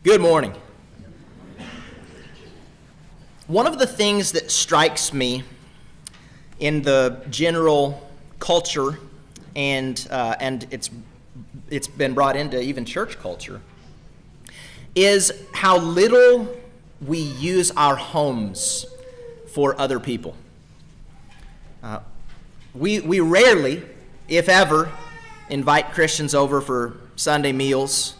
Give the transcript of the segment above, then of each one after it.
Good morning. One of the things that strikes me in the general culture, and it's been brought into even church culture, is how little we use our homes for other people. We rarely, if ever, invite Christians over for Sunday meals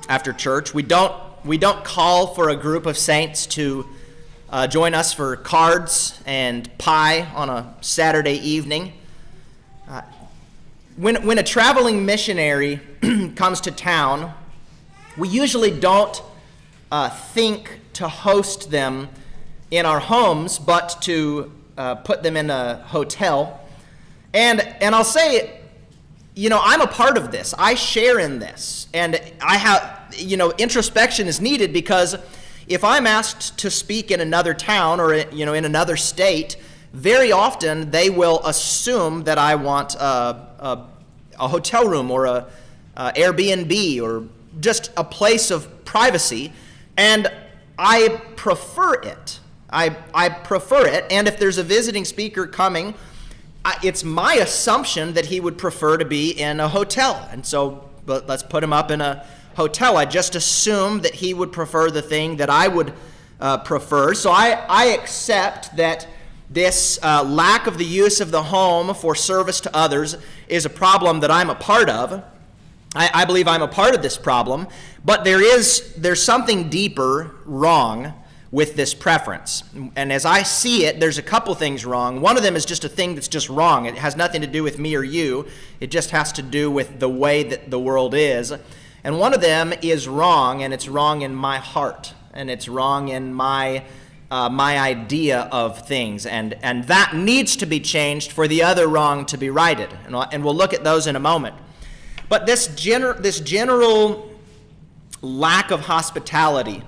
after church. We don't call for a group of saints to join us for cards and pie on a Saturday evening. When a traveling missionary comes to town, we usually don't think to host them in our homes, but to put them in a hotel. And I'll say, I'm a part of this. I share in this. And I have, introspection is needed, because if I'm asked to speak in another town or, in another state, very often they will assume that I want a hotel room or a Airbnb or just a place of privacy, and I prefer it. I prefer it, and if there's a visiting speaker coming, it's my assumption that he would prefer to be in a hotel, and so let's put him up in a hotel. I just assume that he would prefer the thing that I would prefer, so I accept that this lack of the use of the home for service to others is a problem that I'm a part of. I believe I'm a part of this problem, but there's something deeper wrong with this preference. And as I see it, there's a couple things wrong. One of them is just a thing that's just wrong. It has nothing to do with me or you. It just has to do with the way that the world is. And one of them is wrong, and it's wrong in my heart, and it's wrong in my idea of things, and that needs to be changed for the other wrong to be righted. And we'll look at those in a moment. But this general lack of hospitality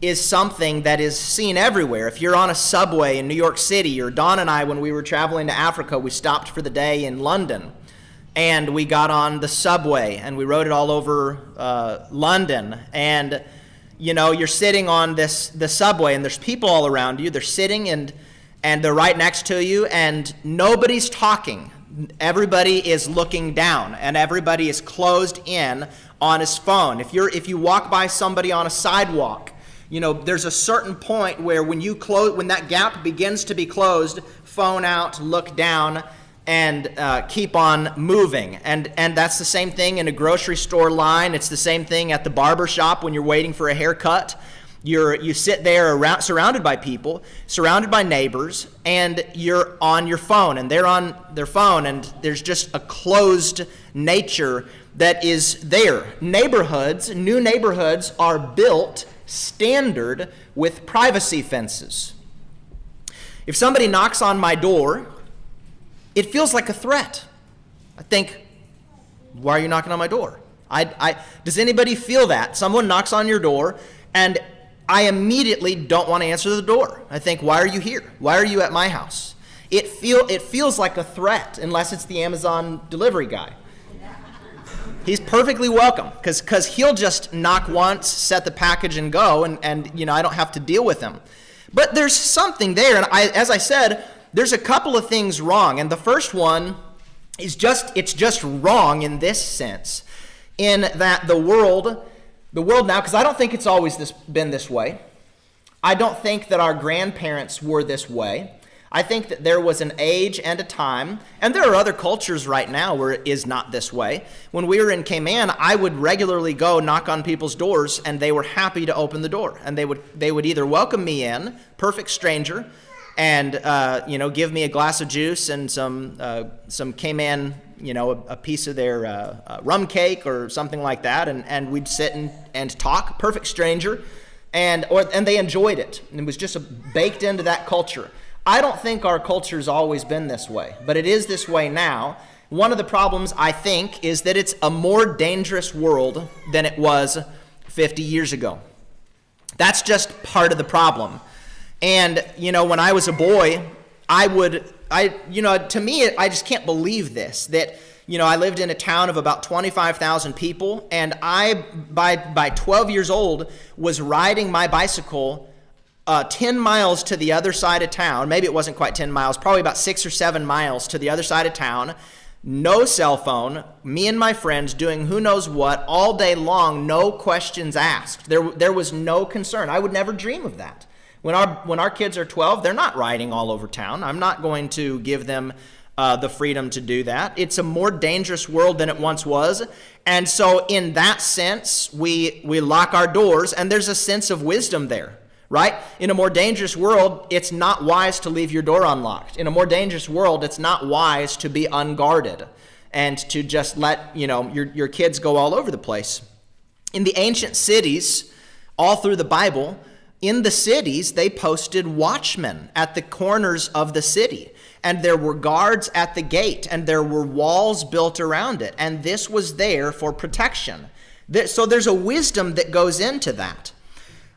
is something that is seen everywhere. If you're on a subway in New York City, or Dawn and I, when we were traveling to Africa, we stopped for the day in London, and we got on the subway, and we rode it all over London, and you're sitting on the subway, and there's people all around you. They're sitting, and they're right next to you, and nobody's talking. Everybody is looking down, and everybody is closed in on his phone. If you walk by somebody on a sidewalk, there's a certain point where when that gap begins to be closed, phone out, look down, and keep on moving. And that's the same thing in a grocery store line. It's the same thing at the barber shop when you're waiting for a haircut. You sit there surrounded by people, surrounded by neighbors, and you're on your phone, and they're on their phone, and there's just a closed nature that is there. New neighborhoods are built standard with privacy fences. If somebody knocks on my door, it feels like a threat. I think, why are you knocking on my door? Does anybody feel that? Someone knocks on your door, and I immediately don't want to answer the door. I think, why are you here? Why are you at my house? It feels like a threat, unless it's the Amazon delivery guy. He's perfectly welcome, because he'll just knock once, set the package, and go, and I don't have to deal with him. But there's something there, and as I said, there's a couple of things wrong, and the first one is it's just wrong in this sense, in that the world now, because I don't think it's always been this way. I don't think that our grandparents were this way. I think that there was an age and a time, and there are other cultures right now where it is not this way. When we were in Cayman, I would regularly go knock on people's doors, and they were happy to open the door. And they would either welcome me in, perfect stranger, and give me a glass of juice and some Cayman, a piece of their rum cake or something like that, and we'd sit and talk, perfect stranger, and they enjoyed it. It was just baked into that culture. I don't think our culture's always been this way, but it is this way now. One of the problems, I think, is that it's a more dangerous world than it was 50 years ago. That's just part of the problem. And, when I was a boy, to me, I just can't believe this, that, I lived in a town of about 25,000 people, and I, by 12 years old, was riding my bicycle 10 miles to the other side of town. Maybe it wasn't quite 10 miles, probably about 6 or 7 miles to the other side of town. No cell phone, me and my friends doing who knows what all day long, no questions asked. There was no concern. I would never dream of that. When our kids are 12, they're not riding all over town. I'm not going to give them the freedom to do that. It's a more dangerous world than it once was. And so in that sense, we lock our doors, and there's a sense of wisdom there, right? In a more dangerous world, it's not wise to leave your door unlocked. In a more dangerous world, it's not wise to be unguarded and to just let, your kids go all over the place. In the ancient cities, all through the Bible, in the cities, they posted watchmen at the corners of the city. And there were guards at the gate, and there were walls built around it. And this was there for protection. So there's a wisdom that goes into that.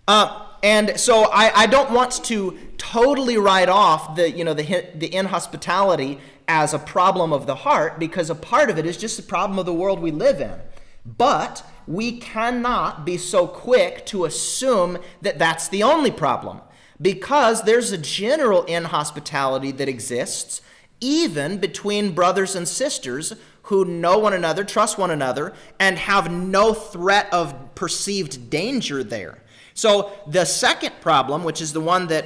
And so I don't want to totally write off the inhospitality as a problem of the heart, because a part of it is just the problem of the world we live in. But we cannot be so quick to assume that that's the only problem, because there's a general inhospitality that exists even between brothers and sisters who know one another, trust one another, and have no threat of perceived danger there. So the second problem, which is the one that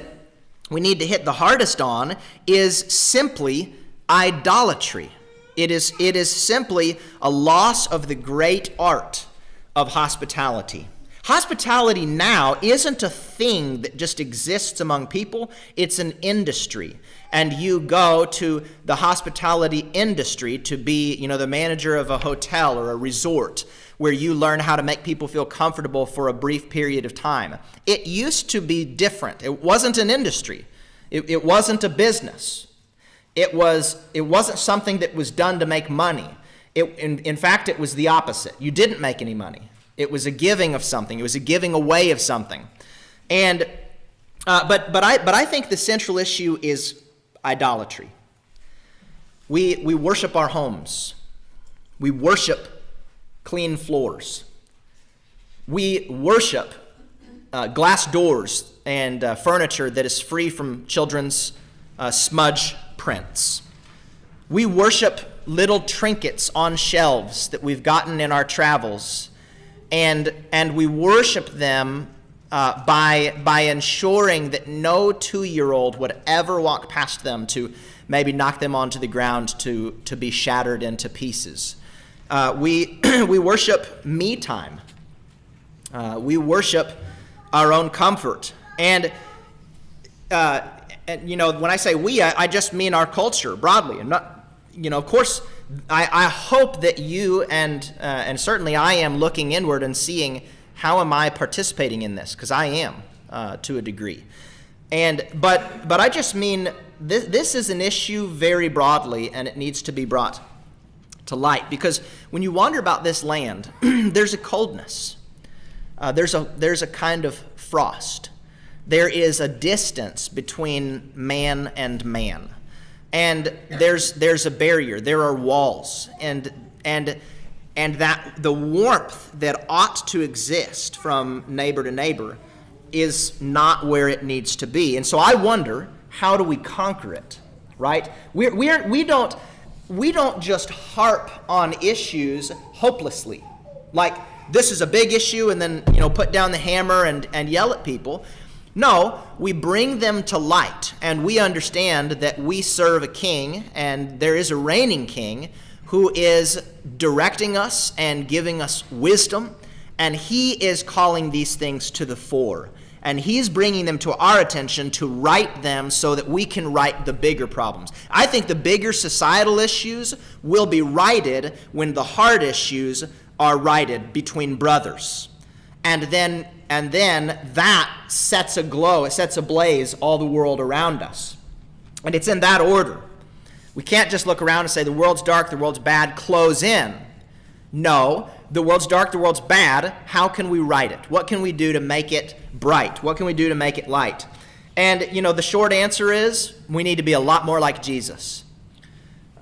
we need to hit the hardest on, is simply idolatry. It is simply a loss of the great art of hospitality. Hospitality now isn't a thing that just exists among people. It's an industry. And you go to the hospitality industry to be, the manager of a hotel or a resort, where you learn how to make people feel comfortable for a brief period of time. It used to be different. It wasn't an industry. It wasn't a business. It wasn't something that was done to make money. In fact, it was the opposite. You didn't make any money. It was a giving of something. It was a giving away of something. And but I think the central issue is idolatry. We worship our homes. We worship clean floors. We worship glass doors and furniture that is free from children's smudge prints. We worship little trinkets on shelves that we've gotten in our travels, and we worship them by ensuring that no 2-year-old would ever walk past them to maybe knock them onto the ground to be shattered into pieces. We worship me time. We worship our own comfort. And when I say we, I just mean our culture broadly. And not, of course, I hope that you and certainly I am looking inward and seeing how am I participating in this, because I am to a degree. But I just mean this is an issue very broadly, and it needs to be brought to light, because when you wander about this land, there's a coldness. There's a kind of frost. There is a distance between man and man, and there's a barrier. There are walls, and that the warmth that ought to exist from neighbor to neighbor is not where it needs to be. And so I wonder, how do we conquer it? Right? We don't just harp on issues hopelessly, like this is a big issue, and then put down the hammer and yell at people. No, we bring them to light, and we understand that we serve a king, and there is a reigning king who is directing us and giving us wisdom, and he is calling these things to the fore, and he's bringing them to our attention to right them so that we can right the bigger problems. I think the bigger societal issues will be righted when the hard issues are righted between brothers. And then that sets aglow, it sets ablaze all the world around us. And it's in that order. We can't just look around and say the world's dark, the world's bad, close in. No, the world's dark, the world's bad. How can we right it? What can we do to make it bright? What can we do to make it light? And, the short answer is we need to be a lot more like Jesus.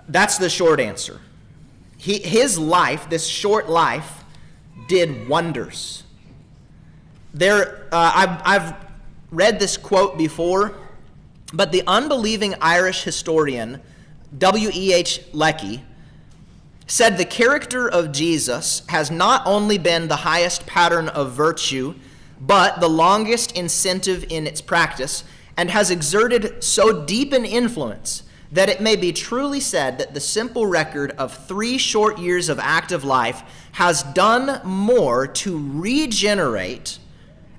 That's the short answer. his life, this short life, did wonders. I've read this quote before, but the unbelieving Irish historian W.E.H. Lecky said the character of Jesus has not only been the highest pattern of virtue, but the longest incentive in its practice, and has exerted so deep an influence that it may be truly said that the simple record of 3 short years of active life has done more to regenerate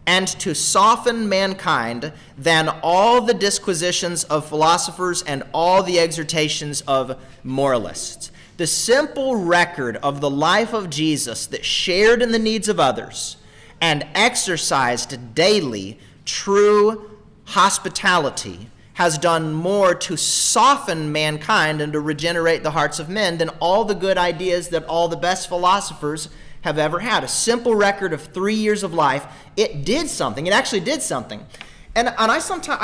and to soften mankind than all the disquisitions of philosophers and all the exhortations of moralists. The simple record of the life of Jesus that shared in the needs of others and exercised daily true hospitality has done more to soften mankind and to regenerate the hearts of men than all the good ideas that all the best philosophers have ever had. A simple record of 3 years of life, it did something. It actually did something. And I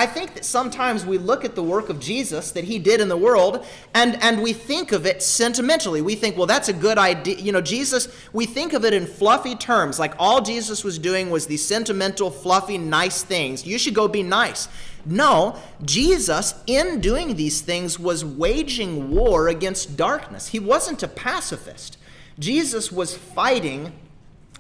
think that sometimes we look at the work of Jesus that he did in the world and we think of it sentimentally. We think, well, that's a good idea. Jesus, we think of it in fluffy terms, like all Jesus was doing was these sentimental, fluffy, nice things. You should go be nice. No, Jesus, in doing these things, was waging war against darkness. He wasn't a pacifist. Jesus was fighting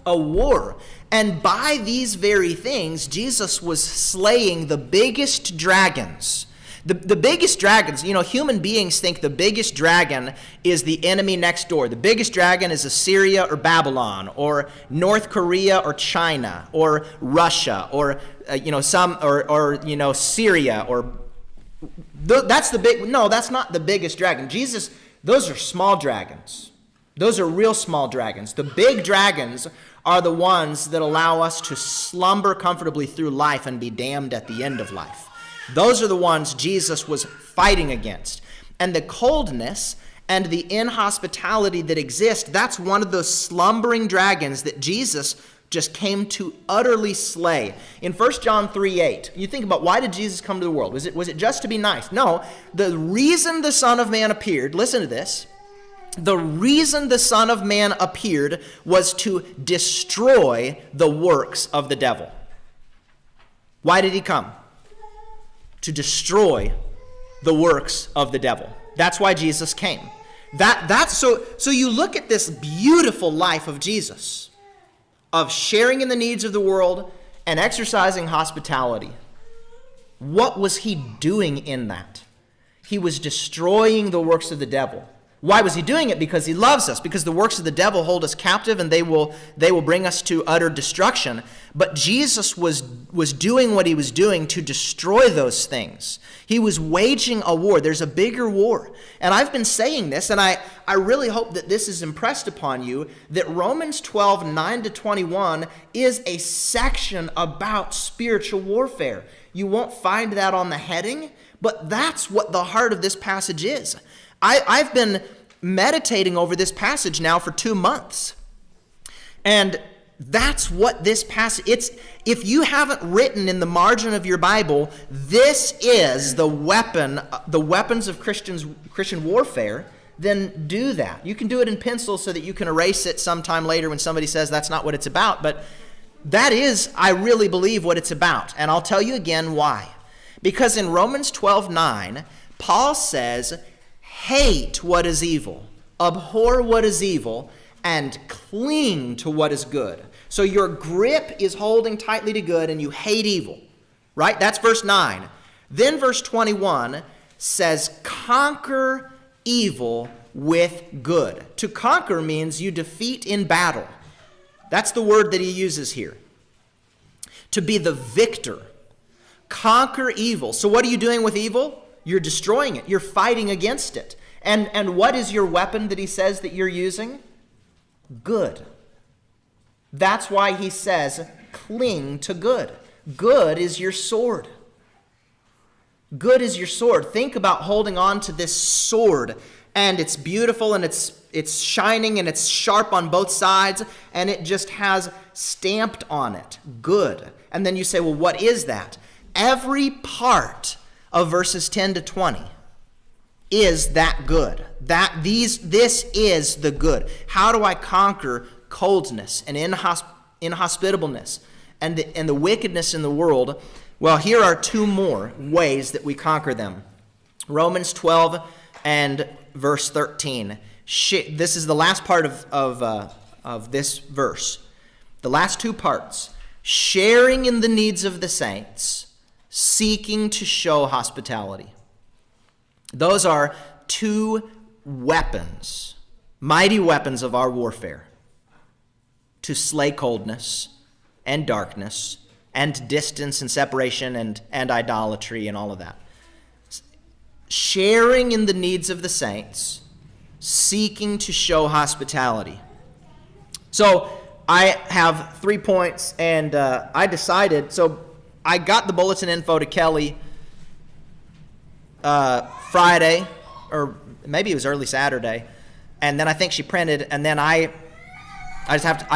a war. And by these very things, Jesus was slaying the biggest dragons. The biggest dragons, human beings think the biggest dragon is the enemy next door. The biggest dragon is Assyria or Babylon or North Korea or China or Russia or Syria or that's the big. No, that's not the biggest dragon. Jesus, those are small dragons. Those are real small dragons. The big dragons are the ones that allow us to slumber comfortably through life and be damned at the end of life. Those are the ones Jesus was fighting against. And the coldness and the inhospitality that exist, that's one of those slumbering dragons that Jesus just came to utterly slay. In 1 John 3:8, you think about, why did Jesus come to the world? Was it just to be nice? No, the reason the Son of Man appeared, listen to this, the reason the Son of Man appeared was to destroy the works of the devil. Why did he come? To destroy the works of the devil. That's why Jesus came. So you look at this beautiful life of Jesus, of sharing in the needs of the world and exercising hospitality. What was he doing in that? He was destroying the works of the devil. Why was he doing it? Because he loves us, because the works of the devil hold us captive and they will bring us to utter destruction. But Jesus was doing what he was doing to destroy those things. He was waging a war. There's a bigger war. And I've been saying this, and I really hope that this is impressed upon you, that Romans 12, 9-21 is a section about spiritual warfare. You won't find that on the heading, but that's what the heart of this passage is. I've been meditating over this passage now for 2 months. And that's what this passage, if you haven't written in the margin of your Bible, this is the weapons of Christian warfare, then do that. You can do it in pencil so that you can erase it sometime later when somebody says that's not what it's about. But that is, I really believe, what it's about. And I'll tell you again why. Because in Romans 12:9, Paul says, hate what is evil, abhor what is evil, and cling to what is good. So your grip is holding tightly to good and you hate evil, right? That's verse 9. Then verse 21 says, conquer evil with good. To conquer means you defeat in battle. That's the word that he uses here. To be the victor. Conquer evil. So what are you doing with evil? You're destroying it. You're fighting against it. And what is your weapon that he says that you're using? Good. That's why he says, cling to good. Good is your sword. Good is your sword. Think about holding on to this sword, and it's beautiful, and it's shining, and it's sharp on both sides, and it just has stamped on it, good. And then you say, well, what is that? Every part of verses 10 to 20 is that good. This is the good. How do I conquer coldness and inhospitableness and the wickedness in the world? Well, here are two more ways that we conquer them. Romans 12 and verse 13. This is the last part of this verse. The last two parts. Sharing in the needs of the saints, seeking to show hospitality. Those are two weapons, mighty weapons of our warfare, to slay coldness and darkness and distance and separation and idolatry and all of that. Sharing in the needs of the saints, seeking to show hospitality. So I have 3 points, and I decided, so I got the bulletin info to Kelly Friday, or maybe it was early Saturday, and then I think she printed, and then I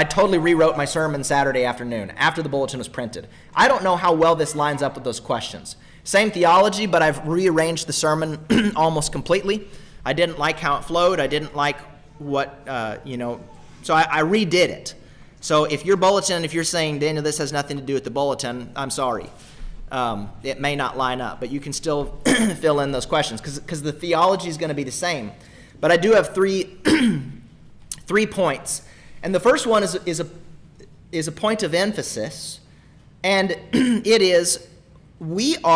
totally rewrote my sermon Saturday afternoon after the bulletin was printed. I don't know how well this lines up with those questions. Same theology, but I've rearranged the sermon almost completely. I didn't like how it flowed. I didn't like what, so I redid it. So if your bulletin, if you're saying, Daniel, this has nothing to do with the bulletin, I'm sorry. It may not line up, but you can still fill in those questions because the theology is going to be the same. But I do have three points. And the first one is a point of emphasis, and it is, where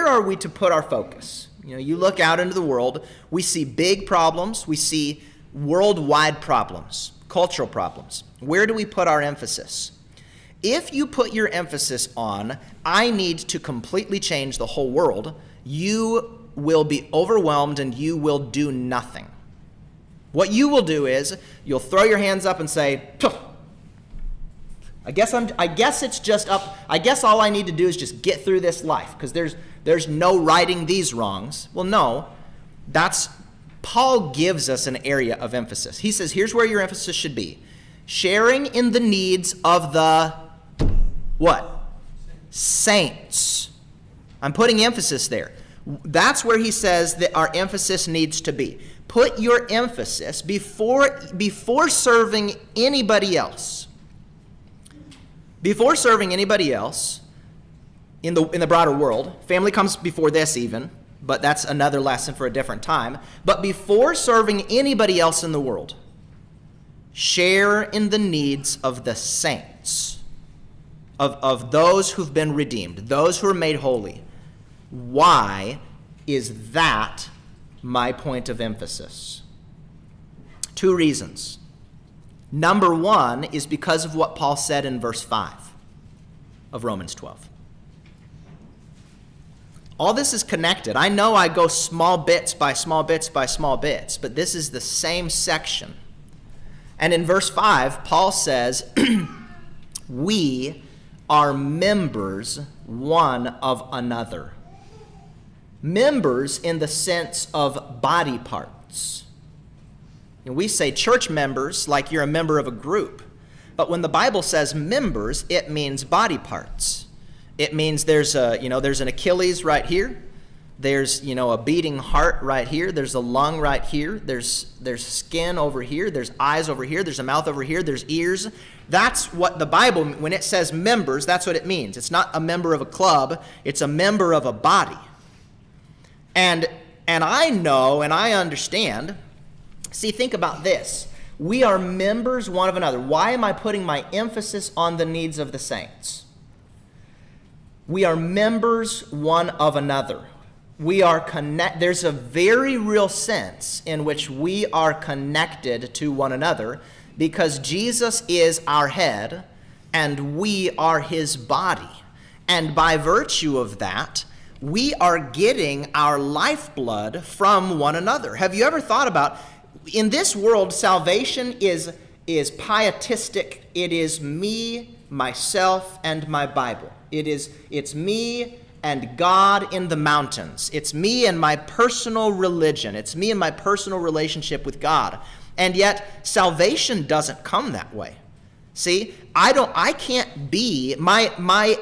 are we to put our focus? You look out into the world, we see big problems, we see worldwide problems, cultural problems. Where do we put our emphasis? If you put your emphasis on, I need to completely change the whole world, you will be overwhelmed and you will do nothing. What you will do is you'll throw your hands up and say, I guess it's just up. I guess all I need to do is just get through this life because there's no righting these wrongs. Well, no, Paul gives us an area of emphasis. He says, here's where your emphasis should be. Sharing in the needs of the what? Saints. I'm putting emphasis there. That's where he says that our emphasis needs to be. Put your emphasis before serving anybody else. Before serving anybody else in the broader world, family comes before this even, but that's another lesson for a different time. But before serving anybody else in the world, share in the needs of the saints, of those who've been redeemed, those who are made holy. Why is that my point of emphasis? 2 reasons. Number 1 is because of what Paul said in verse 5 of Romans 12. All this is connected. I know I go small bits by small bits by small bits, but this is the same section. And in verse 5, Paul says, we are members one of another. Members in the sense of body parts. And we say church members like you're a member of a group. But when the Bible says members, it means body parts. It means there's an Achilles right here. There's, a beating heart right here. There's a lung right here. There's skin over here. There's eyes over here. There's a mouth over here. There's ears. That's what the Bible, when it says members, that's what it means. It's not a member of a club. It's a member of a body. And I know and I understand. See, think about this. We are members one of another. Why am I putting my emphasis on the needs of the saints? We are members one of another. There's a very real sense in which we are connected to one another because Jesus is our head and we are his body. And by virtue of that, we are getting our lifeblood from one another. Have you ever thought about, in this world, salvation is pietistic. It is me, myself, and my Bible. It's me and God in the mountains. It's me and my personal religion. It's me and my personal relationship with God. And yet, salvation doesn't come that way. See, my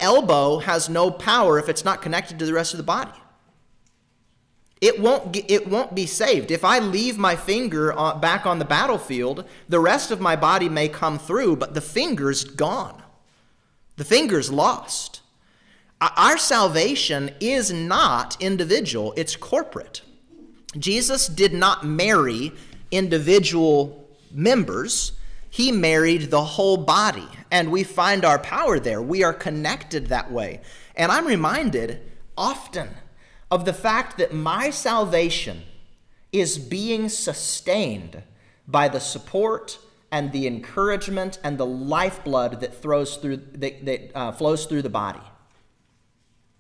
elbow has no power if it's not connected to the rest of the body. it won't be saved. If I leave my finger back on the battlefield, the rest of my body may come through, but the finger's gone. The finger's lost. Our salvation is not individual, it's corporate. Jesus did not marry individual members. He married the whole body, and we find our power there. We are connected that way. And I'm reminded often of the fact that my salvation is being sustained by the support and the encouragement and the lifeblood that flows through the body.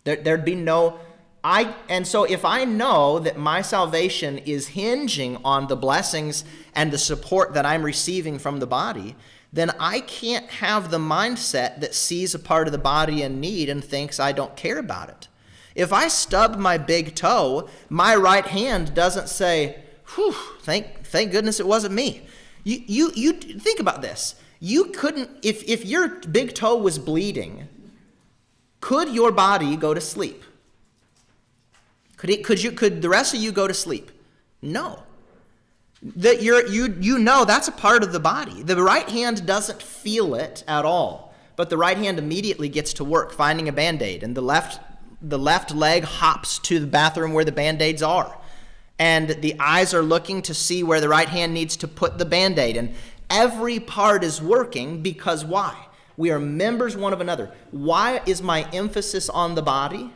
There'd be no... And so if I know that my salvation is hinging on the blessings and the support that I'm receiving from the body, then I can't have the mindset that sees a part of the body in need and thinks I don't care about it. If I stub my big toe, my right hand doesn't say, whew, thank goodness it wasn't me. You think about this. You couldn't, if your big toe was bleeding, could your body go to sleep? Could the rest of you go to sleep? No. That you know that's a part of the body. The right hand doesn't feel it at all, but the right hand immediately gets to work finding a Band-Aid, and the left leg hops to the bathroom where the Band-Aids are. And the eyes are looking to see where the right hand needs to put the Band-Aid. And every part is working because why? We are members one of another. Why is my emphasis on the body?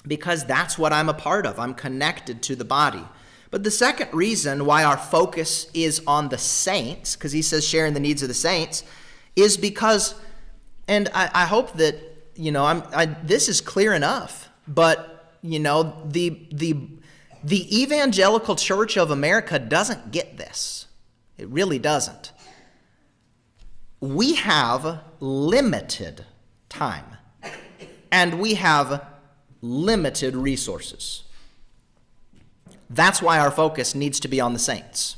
Because that's what I'm a part of. I'm connected to the body. But the second reason why our focus is on the saints, because he says sharing the needs of the saints, is because, and I hope that, this is clear enough, but, the evangelical church of America doesn't get this. It really doesn't. We have limited time, and we have limited resources. That's why our focus needs to be on the saints.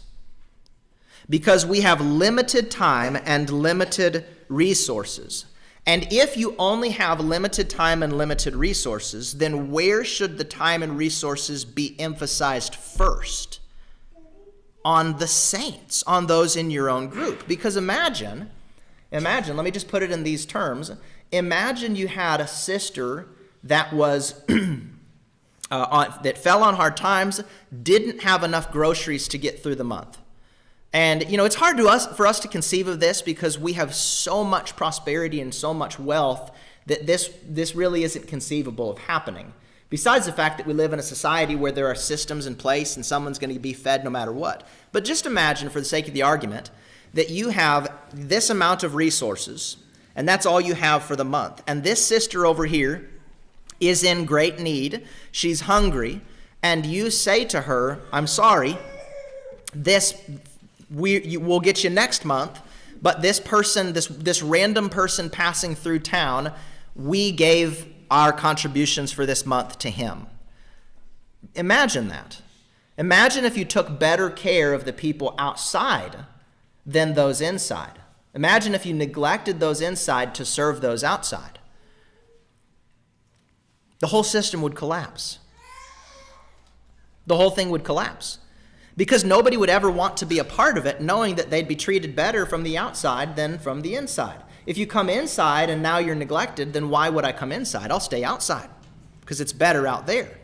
Because we have limited time and limited resources. And if you only have limited time and limited resources, then where should the time and resources be emphasized first? On the saints, on those in your own group. Because imagine, let me just put it in these terms. Imagine you had a sister that was that fell on hard times, didn't have enough groceries to get through the month. And, it's hard for us to conceive of this because we have so much prosperity and so much wealth that this really isn't conceivable of happening. Besides the fact that we live in a society where there are systems in place and someone's going to be fed no matter what. But just imagine, for the sake of the argument, that you have this amount of resources, and that's all you have for the month. And this sister over here is in great need. She's hungry, and you say to her, I'm sorry, we'll get you next month, but this person, this random person passing through town, we gave our contributions for this month to him. Imagine that. Imagine if you took better care of the people outside than those inside. Imagine if you neglected those inside to serve those outside. The whole system would collapse. The whole thing would collapse. Because nobody would ever want to be a part of it knowing that they'd be treated better from the outside than from the inside. If you come inside and now you're neglected, then why would I come inside? I'll stay outside because it's better out there.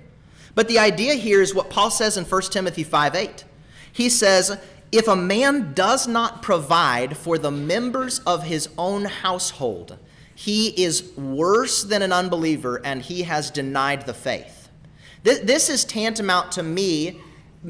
But the idea here is what Paul says in 1 Timothy 5:8. He says, if a man does not provide for the members of his own household, he is worse than an unbeliever and he has denied the faith. This is tantamount to me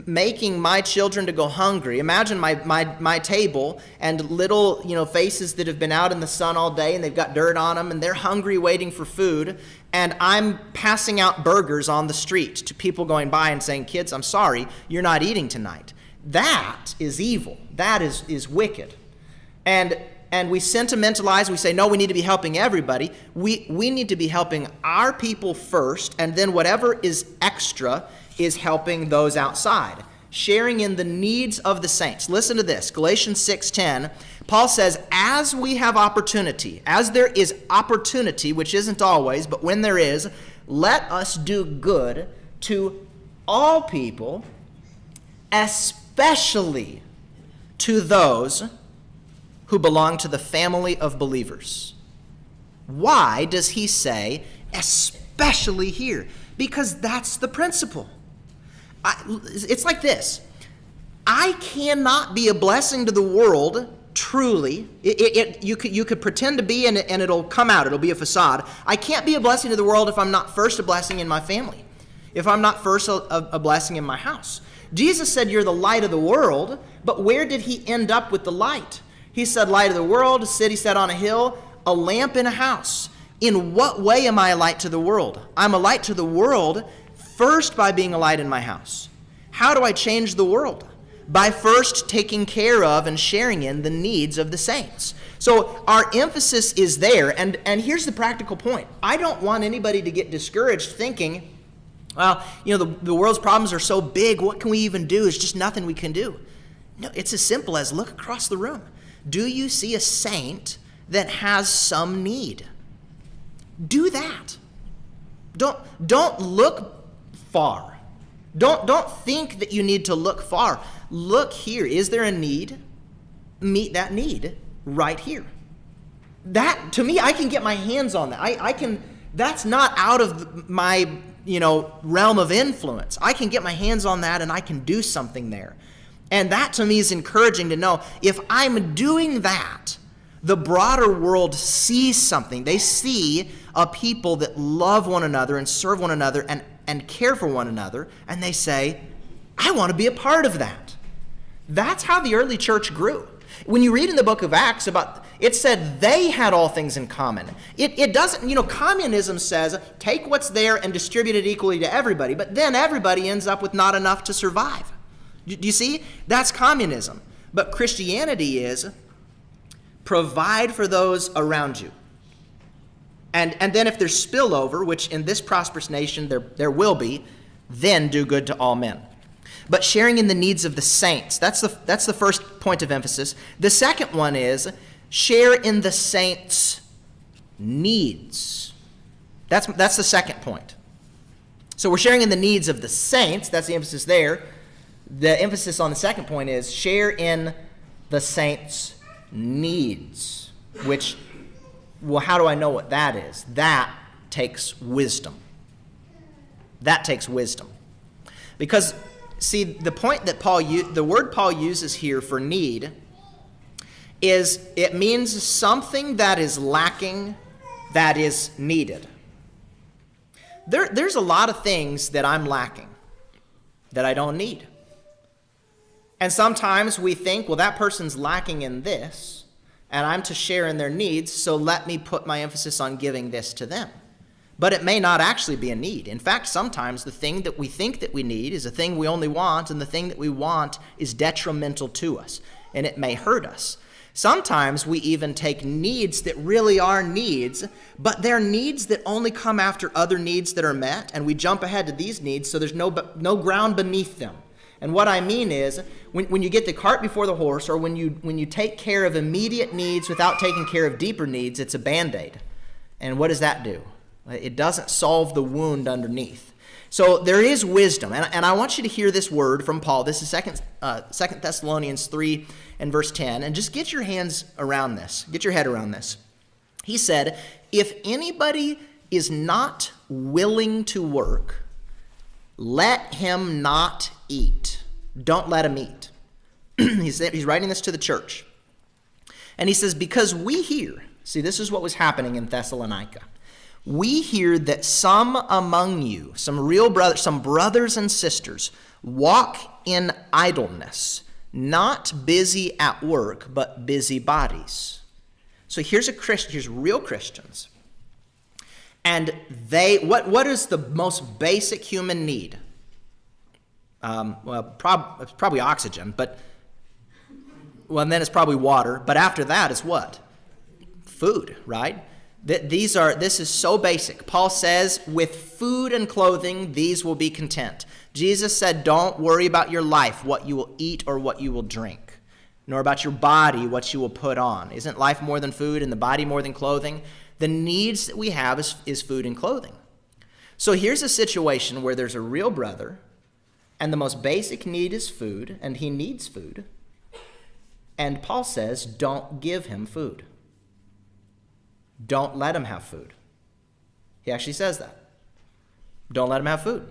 making my children to go hungry. Imagine my table and little faces that have been out in the sun all day and they've got dirt on them and they're hungry waiting for food, and I'm passing out burgers on the street to people going by and saying, kids, I'm sorry, you're not eating tonight. That is evil. That is wicked. And we sentimentalize, we say, no, we need to be helping everybody. We need to be helping our people first, and then whatever is extra is helping those outside, sharing in the needs of the saints. Listen to this, Galatians 6:10. Paul says, as we have opportunity, as there is opportunity, which isn't always, but when there is, let us do good to all people, especially to those who belong to the family of believers. Why does he say especially here? Because that's the principle. It's like this. I cannot be a blessing to the world, truly. You could pretend to be, and it'll come out. It'll be a facade. I can't be a blessing to the world if I'm not first a blessing in my family, if I'm not first a blessing in my house. Jesus said you're the light of the world, but where did he end up with the light? He said light of the world, a city set on a hill, a lamp in a house. In what way am I a light to the world? I'm a light to the world first by being a light in my house. How do I change the world? By first taking care of and sharing in the needs of the saints. So our emphasis is there, and here's the practical point. I don't want anybody to get discouraged thinking, well, the world's problems are so big, what can we even do? There's just nothing we can do. No, it's as simple as look across the room. Do you see a saint that has some need? Do that. Don't look far. Don't think that you need to look far. Look here. Is there a need? Meet that need right here. That, to me, I can get my hands on that. I can. That's not out of my realm of influence. I can get my hands on that and I can do something there. And that to me is encouraging to know if I'm doing that, the broader world sees something. They see a people that love one another and serve one another and care for one another, and they say, I want to be a part of that. That's how the early church grew. When you read in the book of Acts it said they had all things in common. It doesn't, communism says take what's there and distribute it equally to everybody, but then everybody ends up with not enough to survive. Do you see? That's communism. But Christianity is provide for those around you. And then if there's spillover, which in this prosperous nation there will be, then do good to all men. But sharing in the needs of the saints, that's the first point of emphasis. The second one is share in the saints' needs. That's the second point. So we're sharing in the needs of the saints. That's the emphasis there. The emphasis on the second point is share in the saints' needs, which, well, how do I know what that is? That takes wisdom. That takes wisdom. Because, see, the point that the word Paul uses here for need is it means something that is lacking that is needed. There's a lot of things that I'm lacking that I don't need. And sometimes we think, well, that person's lacking in this, and I'm to share in their needs, so let me put my emphasis on giving this to them. But it may not actually be a need. In fact, sometimes the thing that we think that we need is a thing we only want, and the thing that we want is detrimental to us, and it may hurt us. Sometimes we even take needs that really are needs, but they're needs that only come after other needs that are met, and we jump ahead to these needs, so there's no ground beneath them. And what I mean is, when you get the cart before the horse, or when you take care of immediate needs without taking care of deeper needs, it's a Band-Aid. And what does that do? It doesn't solve the wound underneath. So there is wisdom. And I want you to hear this word from Paul. This is 2 Thessalonians 3 and verse 10. And just get your hands around this. Get your head around this. He said, if anybody is not willing to work, let him not eat. Don't let him eat. He's writing this to the church. And he says, because we hear, see, this is what was happening in Thessalonica. We hear that some among you, some brothers and sisters, walk in idleness, not busy at work, but busy bodies. So here's real Christians. And what is the most basic human need? It's probably oxygen, and then it's probably water. But after that is what? Food, right? This is so basic. Paul says, with food and clothing, these will be content. Jesus said, don't worry about your life, what you will eat or what you will drink, nor about your body, what you will put on. Isn't life more than food and the body more than clothing? The needs that we have is food and clothing. So here's a situation where there's a real brother And the most basic need is food, and he needs food. And Paul says, don't give him food. Don't let him have food. He actually says that. Don't let him have food.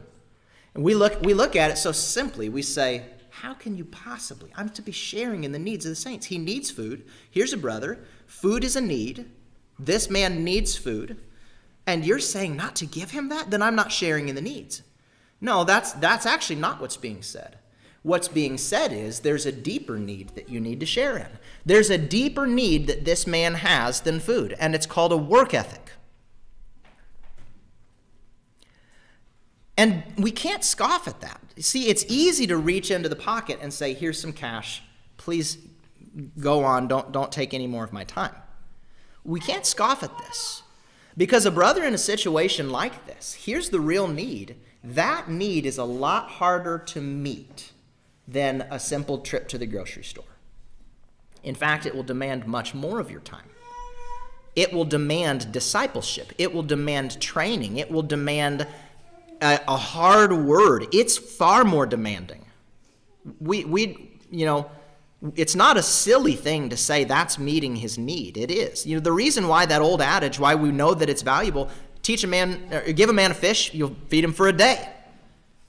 And we look at it so simply. We say, how can you possibly? I'm to be sharing in the needs of the saints. He needs food. Here's a brother. Food is a need. This man needs food. And you're saying not to give him that? Then I'm not sharing in the needs. No, that's actually not what's being said. What's being said is there's a deeper need that you need to share in. There's a deeper need that this man has than food, and it's called a work ethic. And we can't scoff at that. See, it's easy to reach into the pocket and say, here's some cash. Please go on. Don't take any more of my time. We can't scoff at this. Because a brother in a situation like this, here's the real need. That need is a lot harder to meet than a simple trip to the grocery store. In fact, it will demand much more of your time. It will demand discipleship. It will demand training. It will demand a hard word. It's far more demanding. It's not a silly thing to say that's meeting his need. It is. The reason why that old adage, why we know that it's valuable, give a man a fish, you'll feed him for a day.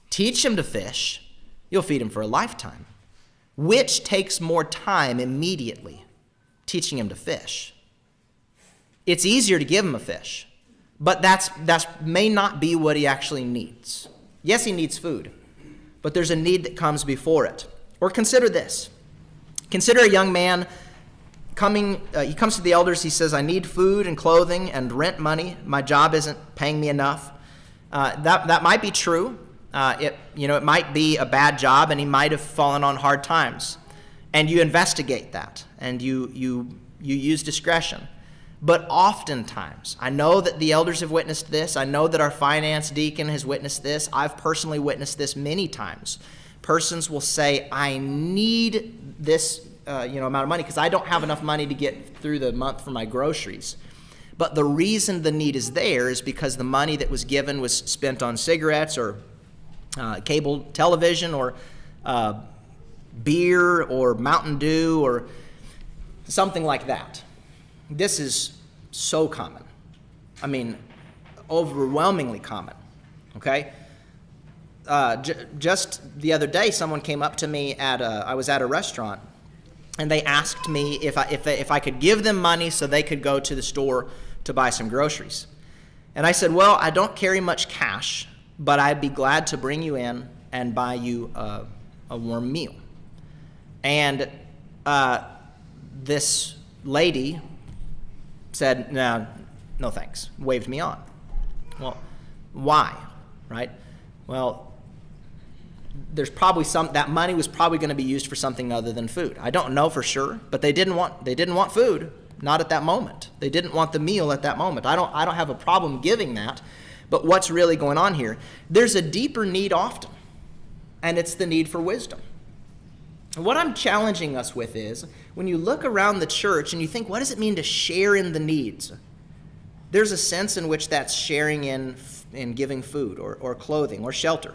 Teach him to fish, you'll feed him for a lifetime. Which takes more time immediately? Teaching him to fish. It's easier to give him a fish, but that's may not be what he actually needs. Yes, he needs food, but there's a need that comes before it. Or consider this. Consider a young man he comes to the elders, he says, I need food and clothing and rent money. My job isn't paying me enough. That might be true. It might be a bad job, and he might have fallen on hard times. And you investigate that, and you use discretion. But oftentimes, I know that the elders have witnessed this. I know that our finance deacon has witnessed this. I've personally witnessed this many times. Persons will say, I need this amount of money because I don't have enough money to get through the month for my groceries. But the reason the need is there is because the money that was given was spent on cigarettes or cable television or beer or Mountain Dew or something like that. This is so common. I mean, overwhelmingly common, okay? Just the other day, someone came up to me I was at a restaurant, and they asked me if I could give them money so they could go to the store to buy some groceries. And I said, well, I don't carry much cash, but I'd be glad to bring you in and buy you a warm meal. And this lady said, no thanks, waved me on. Well, why, right? Well, there's probably that money was probably going to be used for something other than food. I don't know for sure, but they didn't want food, not at that moment. They didn't want the meal at that moment. I don't have a problem giving that, but what's really going on here? There's a deeper need often, and it's the need for wisdom. And what I'm challenging us with is, when you look around the church and you think, what does it mean to share in the needs? There's a sense in which that's sharing in giving food or clothing or shelter.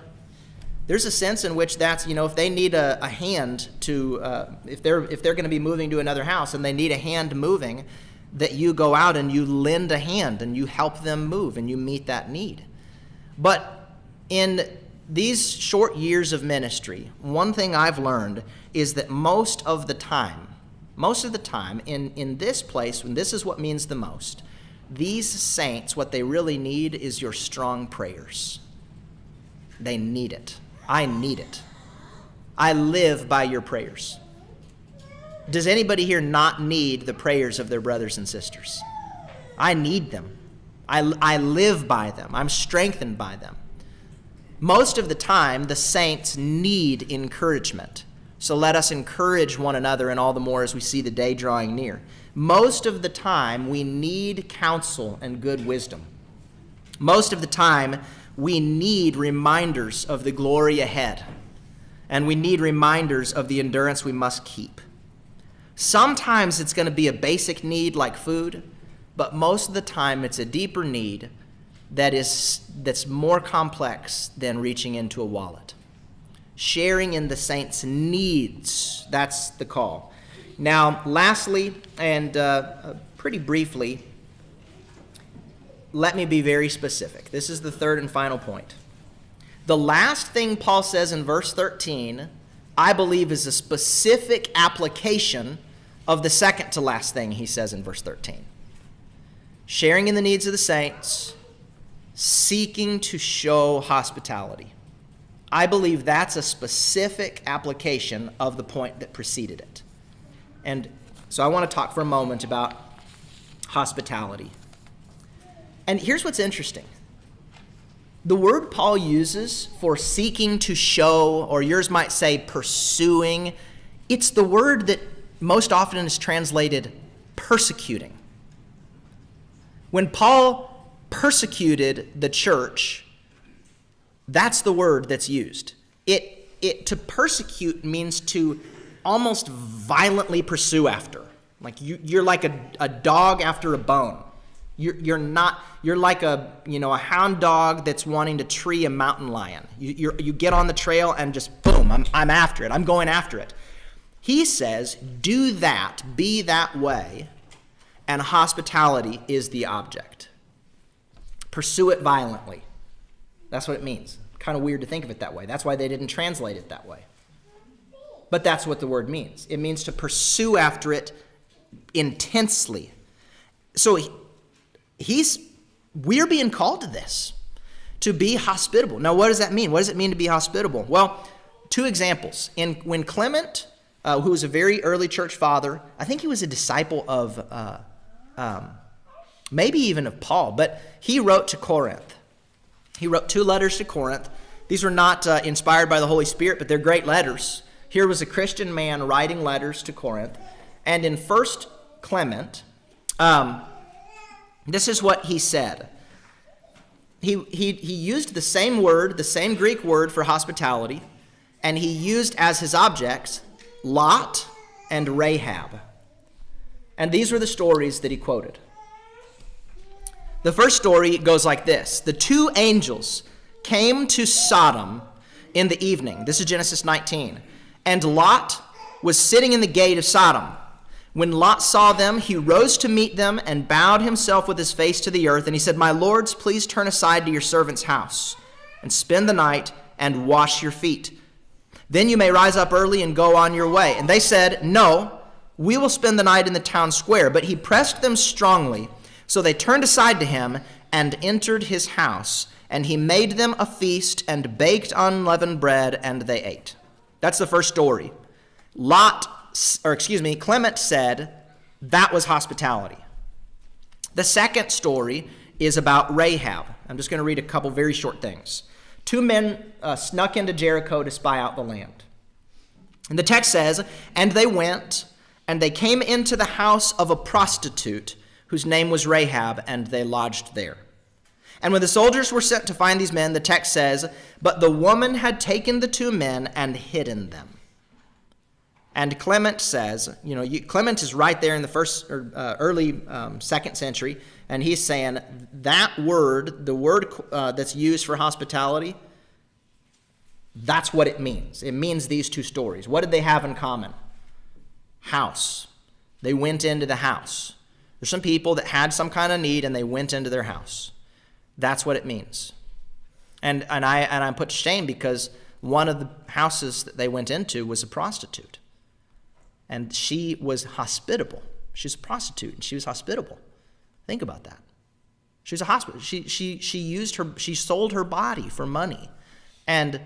There's a sense in which that's, if they need a hand to, if they're going to be moving to another house and they need a hand moving, that you go out and you lend a hand and you help them move and you meet that need. But in these short years of ministry, one thing I've learned is that most of the time in this place, when this is what means the most, these saints, what they really need is your strong prayers. They need it. I need it. I live by your prayers. Does anybody here not need the prayers of their brothers and sisters? I need them. I live by them. I'm strengthened by them. Most of the time, the saints need encouragement. So let us encourage one another, and all the more as we see the day drawing near. Most of the time, we need counsel and good wisdom. Most of the time, we need reminders of the glory ahead, and we need reminders of the endurance we must keep. Sometimes it's going to be a basic need like food, but most of the time it's a deeper need that's more complex than reaching into a wallet. sharing in the saints' needs. That's the call. Now, lastly, and pretty briefly, let me be very specific. This is the third and final point. The last thing Paul says in verse 13, I believe, is a specific application of the second to last thing he says in verse 13. Sharing in the needs of the saints, seeking to show hospitality. I believe that's a specific application of the point that preceded it. And so I want to talk for a moment about hospitality. And here's what's interesting. The word Paul uses for seeking to show, or yours might say pursuing, it's the word that most often is translated persecuting. When Paul persecuted the church, that's the word that's used. It to persecute means to almost violently pursue after. Like you're like a dog after a bone. You're like a hound dog that's wanting to tree a mountain lion. You get on the trail and just boom, I'm after it. I'm going after it. He says, do that, be that way, and hospitality is the object. Pursue it violently. That's what it means. Kind of weird to think of it that way. That's why they didn't translate it that way. But that's what the word means. It means to pursue after it intensely. So we're being called to this, to be hospitable. Now, what does that mean? What does it mean to be hospitable? Well, two examples. When Clement, who was a very early church father, I think he was a disciple of maybe even of Paul, but he wrote to Corinth. He wrote 2 letters to Corinth. These were not inspired by the Holy Spirit, but they're great letters. Here was a Christian man writing letters to Corinth. And in 1 Clement, this is what he said. He used the same word, the same Greek word for hospitality, and he used as his objects Lot and Rahab. And these were the stories that he quoted. The first story goes like this. The 2 angels came to Sodom in the evening. This is Genesis 19. And Lot was sitting in the gate of Sodom. When Lot saw them, he rose to meet them and bowed himself with his face to the earth. And he said, "My lords, please turn aside to your servant's house and spend the night and wash your feet. Then you may rise up early and go on your way." And they said, "No, we will spend the night in the town square." But he pressed them strongly. So they turned aside to him and entered his house. And he made them a feast and baked unleavened bread, and they ate. That's the first story. Clement said that was hospitality. The second story is about Rahab. I'm just going to read a couple very short things. 2 men snuck into Jericho to spy out the land. And the text says, "And they went, and they came into the house of a prostitute whose name was Rahab, and they lodged there. And when the soldiers were sent to find these men," the text says, "but the woman had taken the 2 men and hidden them." And Clement says, Clement is right there in the first or early 2nd century, and he's saying that word, the word that's used for hospitality, that's what it means. It means these 2 stories. What did they have in common? House. They went into the house. There's some people that had some kind of need, and they went into their house. That's what it means. And I'm put to shame because one of the houses that they went into was a prostitute. And she was hospitable. She was a prostitute, and she was hospitable. Think about that. She was a hospital. She sold her body for money, and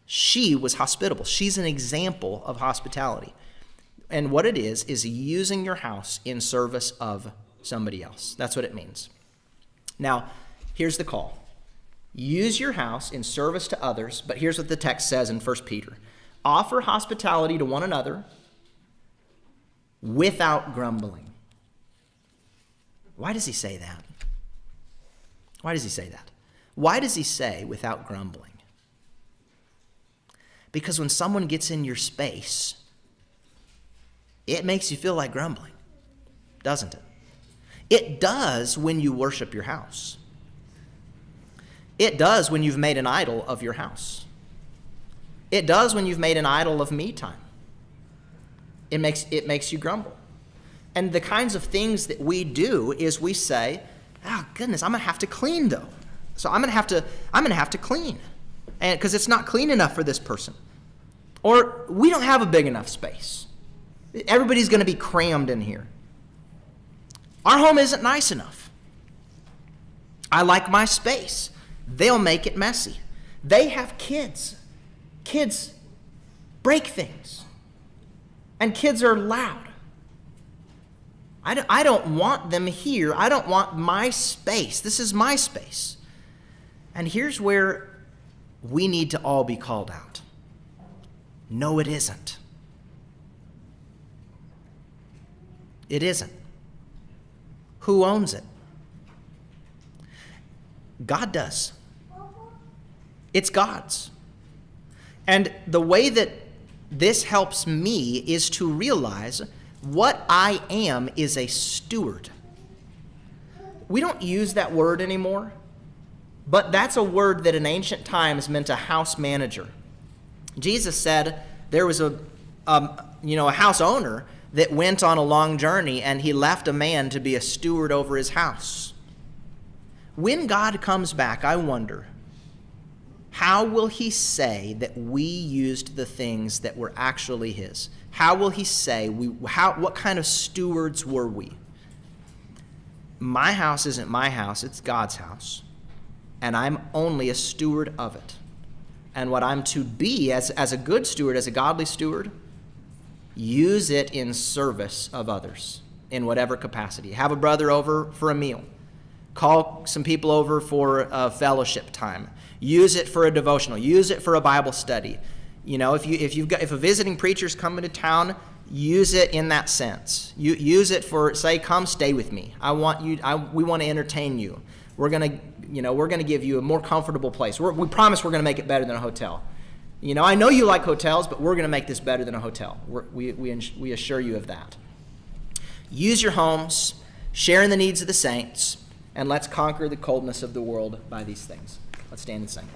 she was hospitable. She's an example of hospitality. And what it is using your house in service of somebody else. That's what it means. Now, here's the call. Use your house in service to others, but here's what the text says in 1 Peter. Offer hospitality to one another without grumbling. Why does he say that? Why does he say that? Why does he say without grumbling? Because when someone gets in your space, it makes you feel like grumbling, doesn't it? It does when you worship your house. It does when you've made an idol of your house. It does when you've made an idol of me time. It makes you grumble. And the kinds of things that we do is we say, oh goodness, I'm gonna have to clean though. So I'm gonna have to clean. And because it's not clean enough for this person. Or we don't have a big enough space. Everybody's gonna be crammed in here. Our home isn't nice enough. I like my space. They'll make it messy. They have kids. Kids break things. And kids are loud. I don't want them here. I don't want my space. This is my space. And here's where we need to all be called out. No, it isn't. It isn't. Who owns it? God does. It's God's. And the way that this helps me is to realize what I am is a steward. We don't use that word anymore, but that's a word that in ancient times meant a house manager. Jesus said there was a house owner that went on a long journey and he left a man to be a steward over his house. When God comes back, I wonder, how will he say that we used the things that were actually his? How will he say, what kind of stewards were we? My house isn't my house, it's God's house. And I'm only a steward of it. And what I'm to be as a good steward, as a godly steward, use it in service of others in whatever capacity. Have a brother over for a meal. Call some people over for a fellowship time. Use it for a devotional. Use it for a Bible study. You know, if a visiting preacher's coming to town, use it in that sense. Use it for, say, come stay with me. We want to entertain you. We're gonna give you a more comfortable place. We promise we're gonna make it better than a hotel. You know, I know you like hotels, but we're gonna make this better than a hotel. We assure you of that. Use your homes, share in the needs of the saints, and let's conquer the coldness of the world by these things. Let's stand and sing.